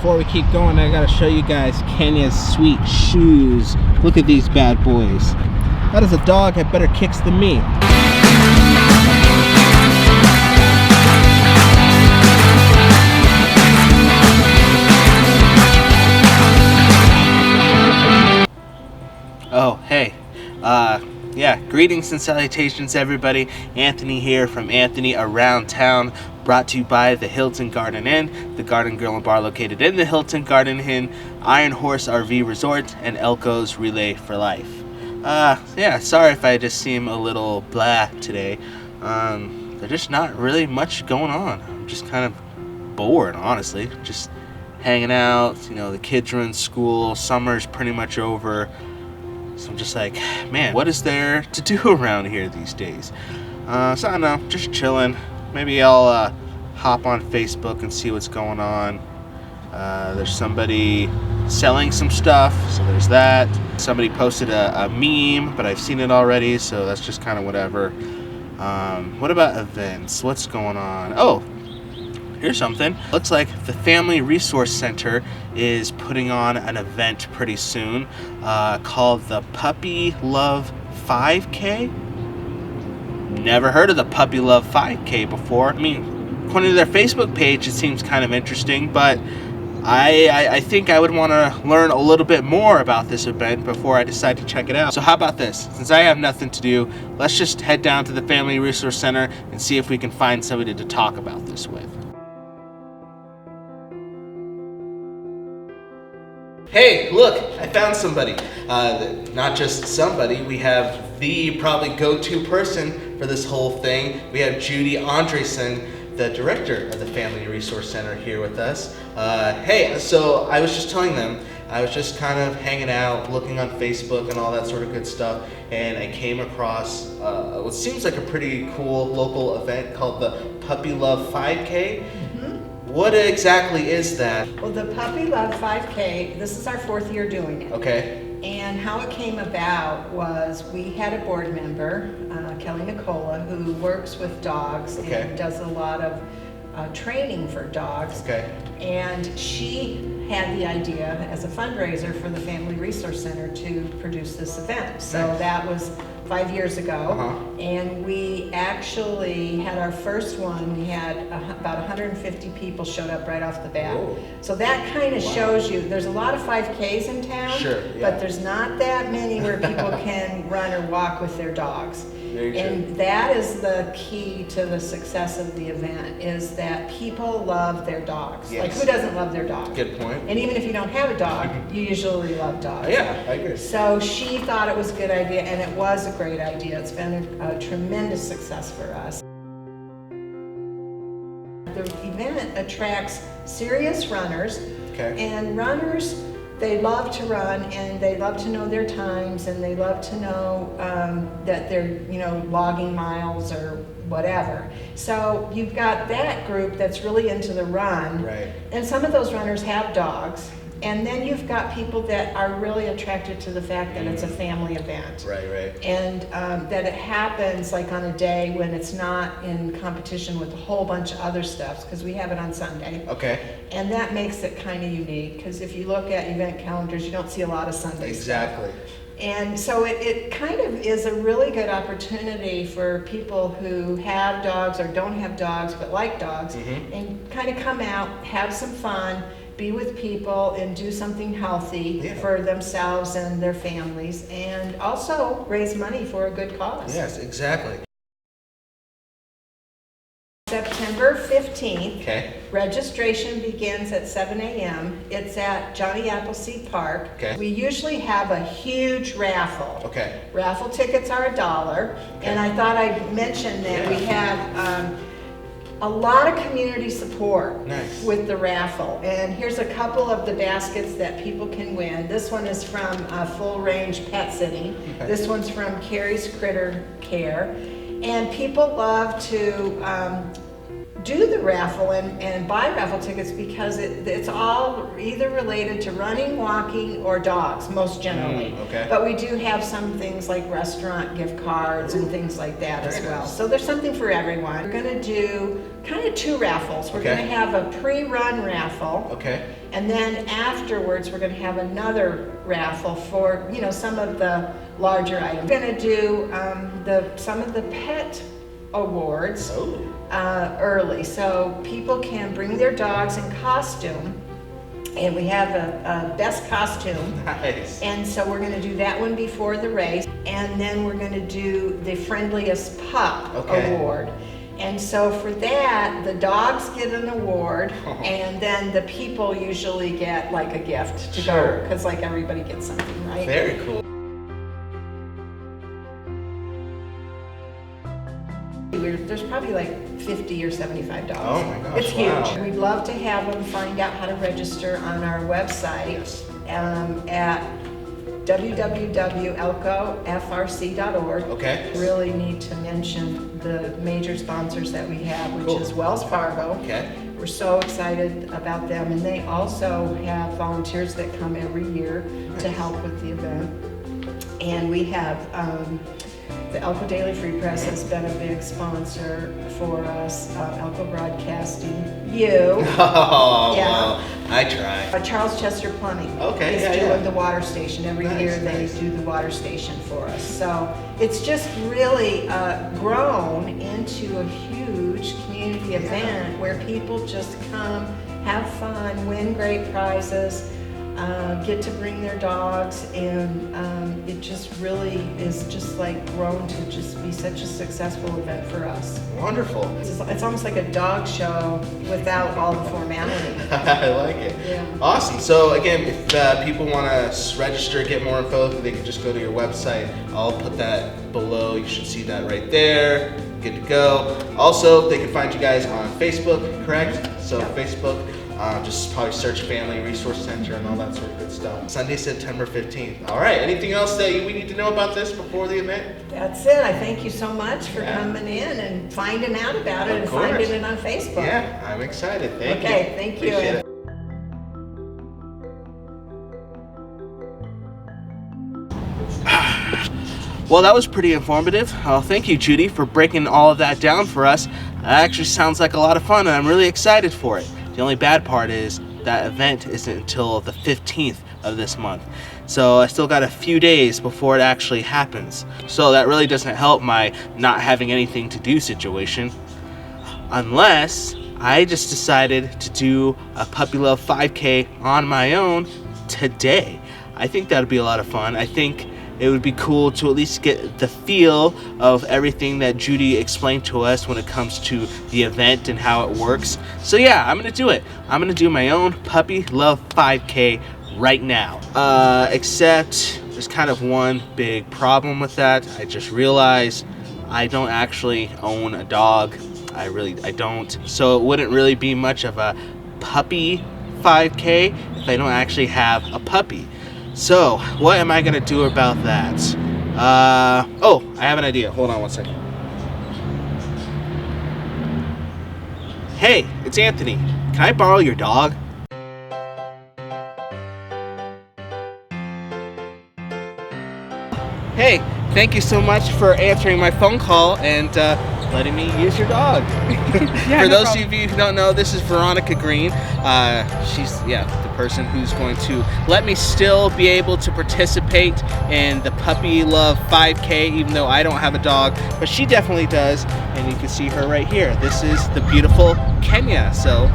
before we keep going, I gotta show you guys Kenya's sweet shoes. Look at these bad boys. That is a dog had better kicks than me. Oh, hey. Yeah, greetings and salutations, everybody. Anthony here from Anthony Around Town, brought to you by the Hilton Garden Inn, the Garden Grill and Bar located in the Hilton Garden Inn, Iron Horse RV Resort, and Elko's Relay for Life. Yeah, sorry if I just seem a little blah today. There's just not really much going on. I'm just kind of bored, honestly. Just hanging out, you know, the kids are in school, summer's pretty much over. So I'm just like, man, what is there to do around here these days? So I don't know, just chilling. Maybe I'll hop on Facebook and see what's going on. There's somebody selling some stuff, so there's that. Somebody posted a meme, but I've seen it already, so that's just kind of whatever. What about events? What's going on? Oh, here's something. Looks like the Family Resource Center is putting on an event pretty soon called the Puppy Love 5K. Never heard of the Puppy Love 5K before. I mean, according to their Facebook page, it seems kind of interesting, but I think I would want to learn a little bit more about this event before I decide to check it out. So how about this? Since I have nothing to do, let's just head down to the Family Resource Center and see if we can find somebody to talk about this with. Hey, look, I found somebody. Not just somebody, we have the probably go-to person for this whole thing. We have Judy Andréson, the director of the Family Resource Center, here with us. Hey, so I was just telling them, I was just kind of hanging out, looking on Facebook and all that sort of good stuff, and I came across what seems like a pretty cool local event called the Puppy Love 5K. What exactly is that? Well, the Puppy Love 5K, this is our 4th year doing it. Okay. And how it came about was we had a board member, Kelly Nicola, who works with dogs and does a lot of training for dogs. Okay. And she had the idea as a fundraiser for the Family Resource Center to produce this event. So that was 5 years ago, and we actually had our first one. We had about 150 people showed up right off the bat. Whoa. So that kind of shows you there's a lot of 5Ks in town, but there's not that many where people can run or walk with their dogs. And that is the key to the success of the event, is that people love their dogs. Yes. Like, who doesn't love their dog? Good point. And even if you don't have a dog, you usually love dogs. Yeah, I agree. So she thought it was a good idea, and it was a great idea. It's been a tremendous success for us. The event attracts serious runners, and runners, they love to run, and they love to know their times, and they love to know that they're, logging miles or whatever. So you've got that group that's really into the run, and some of those runners have dogs. And then you've got people that are really attracted to the fact that it's a family event. And that it happens like on a day when it's not in competition with a whole bunch of other stuff, because we have it on Sunday. And that makes it kind of unique, because if you look at event calendars, you don't see a lot of Sundays. Exactly. And so it kind of is a really good opportunity for people who have dogs or don't have dogs but like dogs, and kind of come out, have some fun, be with people, and do something healthy for themselves and their families, and also raise money for a good cause. Yes, exactly. September 15th, registration begins at 7 a.m. It's at Johnny Appleseed Park. We usually have a huge raffle. Raffle tickets are $1, and I thought I'd mention that we have a lot of community support with the raffle. And here's a couple of the baskets that people can win. This one is from Full Range Pet City. This one's from Carrie's Critter Care. And people love to do the raffle and buy raffle tickets because it's all either related to running, walking, or dogs, most generally. But we do have some things like restaurant gift cards and things like that as well. So there's something for everyone. We're going to do kind of 2 raffles. We're going to have a pre-run raffle. And then afterwards, we're going to have another raffle for, you know, some of the larger items. We're going to do some of the pet awards early, so people can bring their dogs in costume. And we have a best costume. Nice. And so we're going to do that one before the race. And then we're going to do the friendliest pup award. And so for that, the dogs get an award, and then the people usually get like a gift to go, because like everybody gets something, right? Very cool. There's probably like 50 or 75 dogs. Oh my gosh, it's huge. wow. We'd love to have them find out how to register on our website at www.elkofrc.org. Okay. Really need to mention the major sponsors that we have, which is Wells Fargo. Okay. We're so excited about them, and they also have volunteers that come every year to help with the event. And we have the Elko Daily Free Press has been a big sponsor for us. Elko Broadcasting, Oh, yeah. Well, I try. Charles Chester Plumbing is doing the water station. Every year they do the water station for us. So it's just really grown into a huge community event where people just come, have fun, win great prizes, get to bring their dogs, and it just really is just like grown to just be such a successful event for us. Wonderful. It's almost like a dog show without all the formality. I like it. Yeah. Awesome. So again, if people want to register, get more info, they can just go to your website. I'll put that below. You should see that right there. Good to go. Also, they can find you guys on Facebook, correct? So Facebook. Just probably search Family Resource Center and all that sort of good stuff. Sunday, September 15th. All right, anything else that we need to know about this before the event? That's it. I thank you so much for coming in and finding out about it and finding it on Facebook. Yeah, I'm excited. Thank you. Okay, thank you. Appreciate it. Well, that was pretty informative. Thank you, Judy, for breaking all of that down for us. That actually sounds like a lot of fun, and I'm really excited for it. The only bad part is that event isn't until the 15th of this month. So I still got a few days before it actually happens. So that really doesn't help my not having anything to do situation. Unless I just decided to do a Puppy Love 5K on my own today. I think that would be a lot of fun. I think it would be cool to at least get the feel of everything that Judy explained to us when it comes to the event and how it works. So yeah, I'm gonna do it. I'm gonna do my own Puppy Love 5K right now. Except there's kind of one big problem with that. I just realized I don't actually own a dog. I don't. So it wouldn't really be much of a puppy 5K if I don't actually have a puppy. So, what am I going to do about that? I have an idea. Hold on one second. Hey, it's Anthony. Can I borrow your dog? Hey, thank you so much for answering my phone call and letting me use your dog. For those of you who don't know, this is Veronica Green. She's the person who's going to let me still be able to participate in the Puppy Love 5K, even though I don't have a dog, but she definitely does, and you can see her right here. This is the beautiful Kenya. So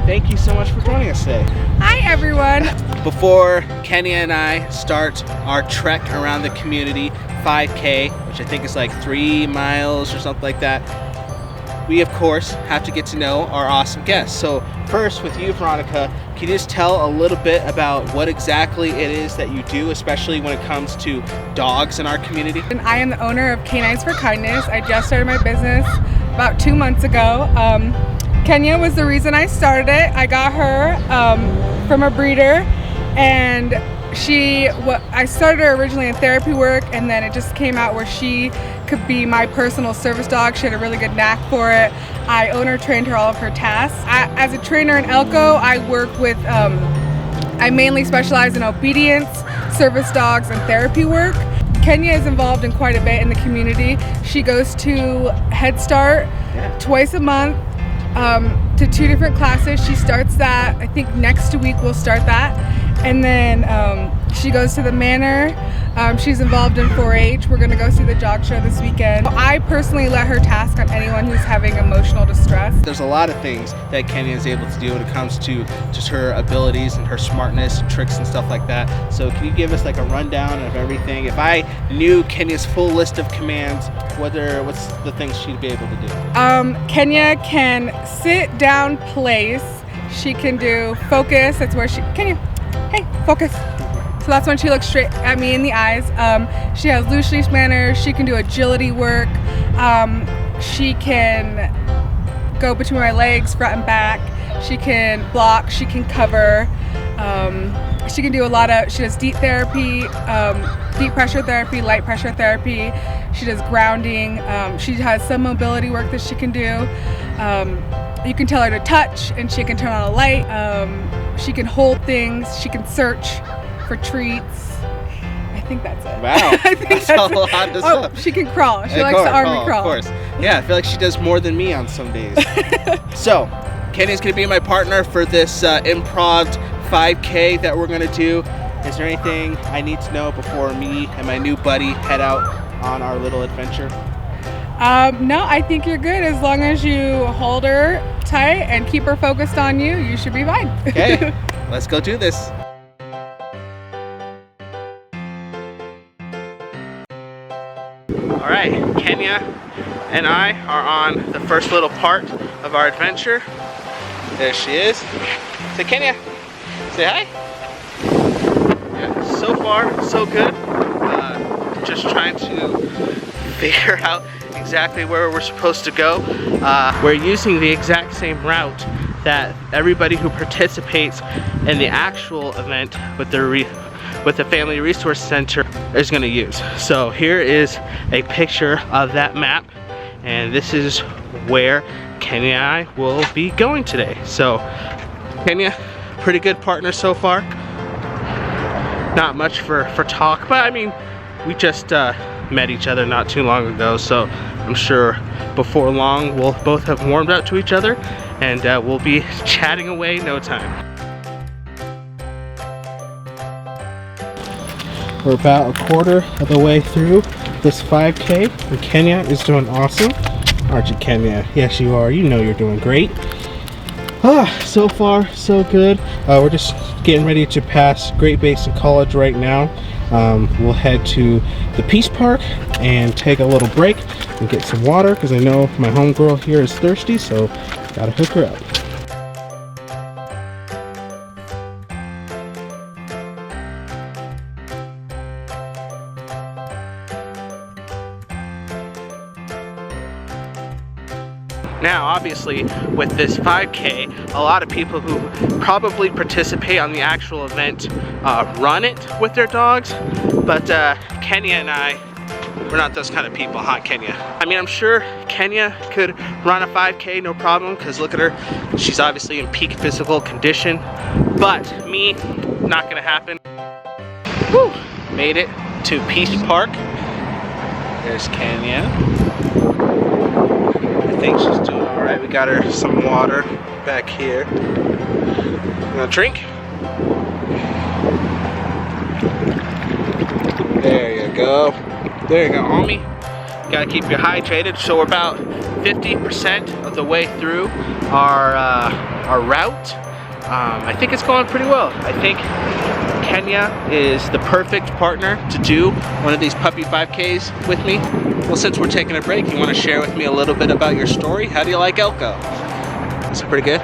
thank you so much for joining us today. Hi everyone. Before Kenya and I start our trek around the community 5K, which I think is like 3 miles or something like that, we of course have to get to know our awesome guests. So first, with you, Veronica, can you just tell a little bit about what exactly it is that you do, especially when it comes to dogs in our community? And I am the owner of Canines for Kindness. I just started my business about 2 months ago. Kenya was the reason I started it. I got her from a breeder, and I started her originally in therapy work, and then it just came out where she could be my personal service dog. She had a really good knack for it. I trained her all of her tasks. As a trainer in Elko, I work with, I mainly specialize in obedience, service dogs, and therapy work. Kenya is involved in quite a bit in the community. She goes to Head Start twice a month to 2 different classes. She starts that, I think next week we'll start that. And then she goes to the manor. She's involved in 4-H. We're gonna go see the jog show this weekend. I personally let her task on anyone who's having emotional distress. There's a lot of things that Kenya is able to do when it comes to just her abilities and her smartness, tricks and stuff like that. So can you give us like a rundown of everything? If I knew Kenya's full list of commands, what's the things she'd be able to do? Kenya can sit down place. She can do focus. That's where Kenya, hey, focus. So that's when she looks straight at me in the eyes. She has loose leash manners. She can do agility work. She can go between my legs, front and back. She can block. She can cover. She can do she does deep therapy, deep pressure therapy, light pressure therapy. She does grounding. She has some mobility work that she can do. You can tell her to touch and she can turn on a light. She can hold things. She can search for treats. I think that's it. Wow, that's a lot of stuff. She can crawl. She likes to army crawl. Of course. Yeah, I feel like she does more than me on some days. So, Kenya's gonna be my partner for this improv 5K that we're gonna do. Is there anything I need to know before me and my new buddy head out on our little adventure? No, I think you're good. As long as you hold her tight and keep her focused on you, you should be fine. Okay, let's go do this. All right, Kenya and I are on the first little part of our adventure. There she is. Say, Kenya, say hi. Yeah, so far, so good. Just trying to figure out exactly where we're supposed to go. We're using the exact same route that everybody who participates in the actual event with the Family Resource Center is going to use. So here is a picture of that map, and this is where Kenya and I will be going today. So Kenya, pretty good partner so far. Not much for talk, but I mean, we just met each other not too long ago, so I'm sure before long we'll both have warmed up to each other, and we'll be chatting away no time. We're about a quarter of the way through this 5K, and Kenya is doing awesome. Aren't you, Kenya? Yes, you are. You know you're doing great. So far, so good. We're just getting ready to pass Great Basin College right now. We'll head to the Peace Park and take a little break and get some water, because I know my homegirl here is thirsty, so gotta hook her up. Now, obviously, with this 5K, a lot of people who probably participate on the actual event run it with their dogs, but Kenya and I, we're not those kind of people, huh, Kenya? I mean, I'm sure Kenya could run a 5K, no problem, because look at her. She's obviously in peak physical condition, but me, not gonna happen. Whew, made it to Peace Park. There's Kenya. I think she's doing all right. We got her some water back here. You want a drink? There you go. There you go, homie. Gotta keep you hydrated. So we're about 50% of the way through our route. I think it's going pretty well. I think Kenya is the perfect partner to do one of these puppy 5Ks with me. Well, since we're taking a break, you want to share with me a little bit about your story? How do you like Elko? Is it pretty good?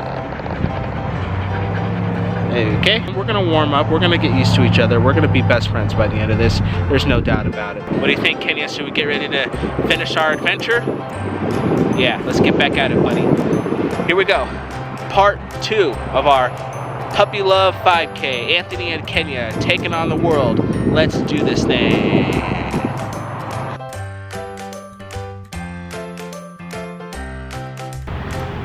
Okay, we're gonna warm up. We're gonna get used to each other. We're gonna be best friends by the end of this. There's no doubt about it. What do you think, Kenya? Should we get ready to finish our adventure? Yeah, let's get back at it, buddy. Here we go. Part 2 of our Puppy Love 5K. Anthony and Kenya taking on the world. Let's do this thing.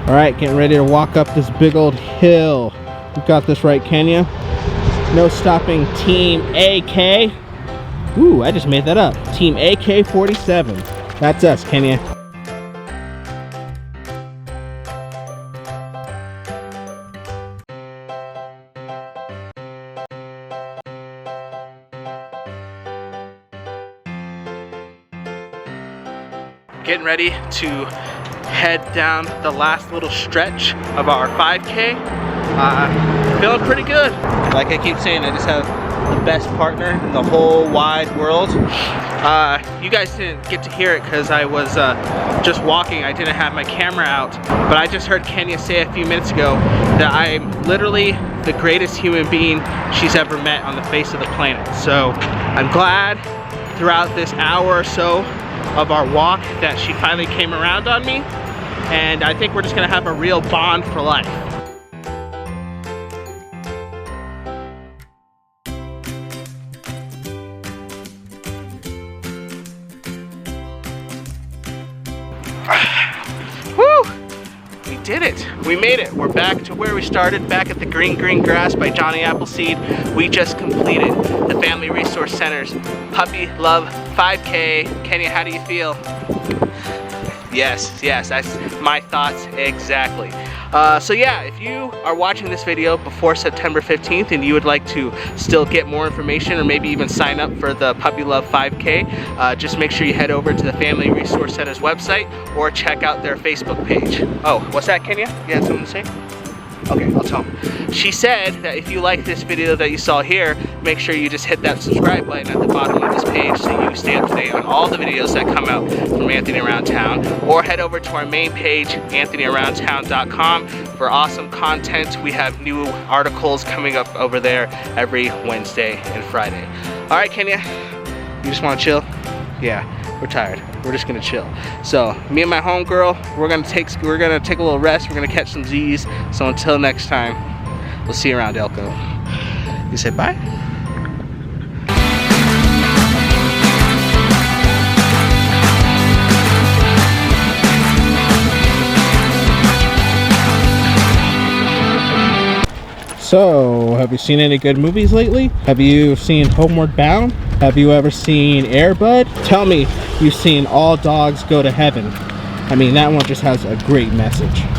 All right, getting ready to walk up this big old hill. You got this right, Kenya. No stopping Team AK. Ooh, I just made that up. Team AK-47. That's us, Kenya. getting ready to head down the last little stretch of our 5K. Feeling pretty good. Like I keep saying, I just have the best partner in the whole wide world. You guys didn't get to hear it because I was just walking. I didn't have my camera out, but I just heard Kenya say a few minutes ago that I'm literally the greatest human being she's ever met on the face of the planet. So I'm glad throughout this hour or so of our walk that she finally came around on me, and I think we're just gonna have a real bond for life. Woo! We did it. We made it. We're back to where we started, back at the Green Grass by Johnny Appleseed. We just completed the Family Resource Center's Puppy Love 5K. Kenya, how do you feel? Yes, that's my thoughts exactly. So yeah, if you are watching this video before September 15th and you would like to still get more information or maybe even sign up for the Puppy Love 5K, just make sure you head over to the Family Resource Center's website or check out their Facebook page. Oh, what's that, Kenya? You had something to say? Okay, I'll tell them. She said that if you like this video that you saw here, make sure you just hit that subscribe button at the bottom of this page so you stay up to date on all the videos that come out from Anthony Around Town, or head over to our main page, anthonyaroundtown.com, for awesome content. We have new articles coming up over there every Wednesday and Friday. All right, Kenya, you just want to chill? Yeah, we're tired. We're just gonna chill. So me and my homegirl, we're gonna take a little rest. We're gonna catch some Z's. So until next time, we'll see you around Elko. You say bye? So, have you seen any good movies lately? Have you seen Homeward Bound? Have you ever seen Air Bud? Tell me you've seen All Dogs Go to Heaven. I mean, that one just has a great message.